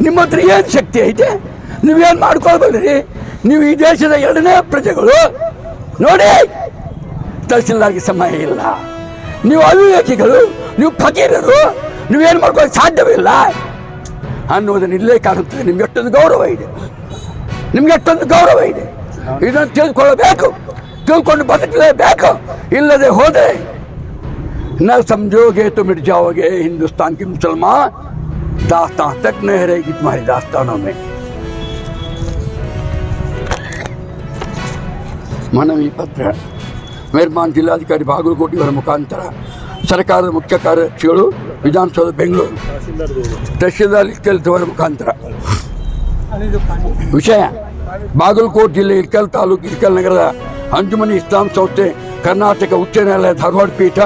ನಿಮ್ಮ ಹತ್ರ ಏನು ಶಕ್ತಿ ಐತೆ? ನೀವೇನು ಮಾಡ್ಕೊಳ್ಬೇಡ್ರಿ. ನೀವು ಈ ದೇಶದ 2ನೇ ಪ್ರಜೆಗಳು. ನೋಡಿ, ತಹಸೀಲ್ದಾರ್ಗೆ ಸಮಯ ಇಲ್ಲ. ನೀವು ಅವಿವೇಕಿಗಳು, ನೀವು ಫಕೀರರು, ನೀವೇನು ಮಾಡ್ಕೊಳ್ಳೋಕೆ ಸಾಧ್ಯವಿಲ್ಲ ಅನ್ನೋದನ್ನು ಇಲ್ಲೇ ಕಾಣುತ್ತದೆ. ನಿಮ್ಗೆ ಎಷ್ಟೊಂದು ಗೌರವ ಇದೆ, ಇದನ್ನು ತಿಳಿದುಕೊಳ್ಳಬೇಕು, ತಿಳ್ಕೊಂಡು ಬದುಕಲೇಬೇಕು. ಇಲ್ಲದೆ ಹೋದರೆ न समझोगे तो मिट जाओगे हिंदुस्तान के मुसलमान, दास्तां तक न रहेगी तुम्हारी दास्तानों में. ಮನವಿ ಪತ್ರ ಮೆಹರ್ಬಾನ್ ಜಿಲ್ಲಾಧಿಕಾರಿ ಬಾಗಲಕೋಟೆ ಅವರ ಮುಖಾಂತರ ಸರ್ಕಾರದ ಮುಖ್ಯ ಕಾರ್ಯದರ್ಶಿಗಳು ವಿಧಾನಸೌಧ ಬೆಂಗಳೂರು ತಹಶೀಲ್ದಾರ್ ಇಲ್ಕಲ್ರವರ ಮುಖಾಂತರ ವಿಷಯ ಬಾಗಲಕೋಟೆ ಜಿಲ್ಲೆ ಇಲ್ಕಲ್ ತಾಲೂಕು ಇಲ್ಕಲ್ ನಗರದ ಅಂಜುಮನಿ ಇಸ್ಲಾಂ ಸಂಸ್ಥೆ ಕರ್ನಾಟಕ ಉಚ್ಚ ನ್ಯಾಯಾಲಯ ಧಾರವಾಡ ಪೀಠ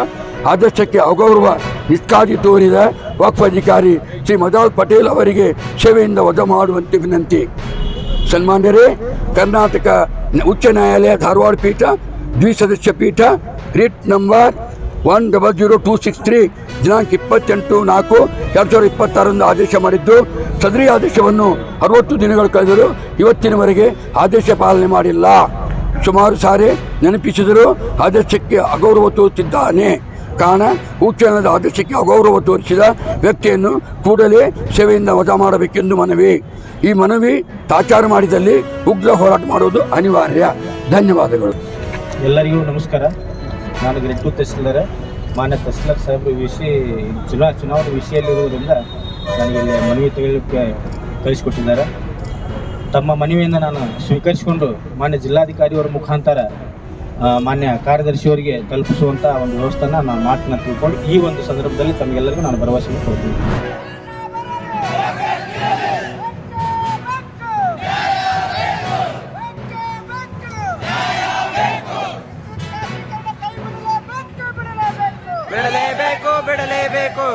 ಆದರ್ಶಕ್ಕೆ ಅಗೌರವ ನಿಷ್ಕಾಳಜಿ ತೋರಿದ ವಕ್ಫ್ ಅಧಿಕಾರಿ ಶ್ರೀ ಮದಾಲ್ ಪಟೇಲ್ ಅವರಿಗೆ ಸೇವೆಯಿಂದ ವಜಾ ಮಾಡುವಂತೆ ವಿನಂತಿ. ಸನ್ಮಾನ್ಯರೇ, ಕರ್ನಾಟಕ ಉಚ್ಚ ನ್ಯಾಯಾಲಯ ಧಾರವಾಡ ಪೀಠ ದ್ವಿಸದಸ್ಯ ಪೀಠ ರಿಟ್ ನಂಬರ್ 100263 ದಿನಾಂಕ 28/4/2026 ಆದೇಶ ಮಾಡಿದ್ದು, ಸದರಿ ಆದೇಶವನ್ನು 60 ದಿನಗಳು ಕಳೆದರೂ ಇವತ್ತಿನವರೆಗೆ ಆದೇಶ ಪಾಲನೆ ಮಾಡಿಲ್ಲ. ಸುಮಾರು ಸಾರಿ ನೆನಪಿಸಿದರೂ ಆದೇಶಕ್ಕೆ ಅಗೌರವ ತೋರುತ್ತಿದ್ದಾನೆ. ಕಾರಣ, ಉಚ್ಚ ನ್ಯಾಯಾಲಯದ ಆದೇಶಕ್ಕೆ ಅಗೌರವ ತೋರಿಸಿದ ವ್ಯಕ್ತಿಯನ್ನು ಕೂಡಲೇ ಸೇವೆಯಿಂದ ವಜಾ ಮಾಡಬೇಕೆಂದು ಮನವಿ. ಈ ಮನವಿ ತಾಚಾರ ಮಾಡಿದಲ್ಲಿ ಉಗ್ರ ಹೋರಾಟ ಮಾಡುವುದು ಅನಿವಾರ್ಯ. ಧನ್ಯವಾದಗಳು. ಎಲ್ಲರಿಗೂ ನಮಸ್ಕಾರ. ನಾನು ಗ್ರೇಡ್ 2 ತಹಸೀಲ್ದಾರ್. ಮಾನ್ಯ ತಹಸೀಲ್ದಾರ್ ಸಾಹೇಬರು ಚುನಾವಣೆ ವಿಷಯದಲ್ಲಿರುವುದರಿಂದ ನನಗೆ ಮನವಿ ತೆಗೆಯಲಿಕ್ಕೆ ಕಳಿಸಿಕೊಟ್ಟಿದ್ದಾರೆ. ತಮ್ಮ ಮನವಿಯನ್ನು ನಾನು ಸ್ವೀಕರಿಸಿಕೊಂಡು ಮಾನ್ಯ ಜಿಲ್ಲಾಧಿಕಾರಿಯವರ ಮುಖಾಂತರ ಮಾನ್ಯ ಕಾರ್ಯದರ್ಶಿಯವರಿಗೆ ತಲುಪಿಸುವಂಥ ಒಂದು ವ್ಯವಸ್ಥೆಯನ್ನು ನಾನು ಮಾಡ್ತೀನಿ ಅಂತ ತಿಳ್ಕೊಂಡು ಈ ಒಂದು ಸಂದರ್ಭದಲ್ಲಿ ತಮಗೆಲ್ಲರಿಗೂ ನಾನು ಭರವಸೆಯನ್ನು ಕೊಡ್ತೀನಿ. ಬಿಡಲೇಬೇಕು.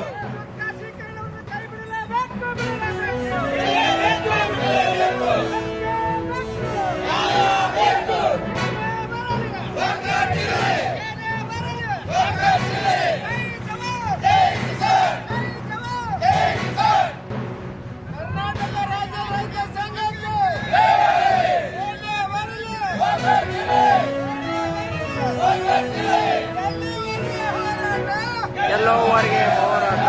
ಎಲ್ಲೋವರೆಗೆ ಹೋರಾಟ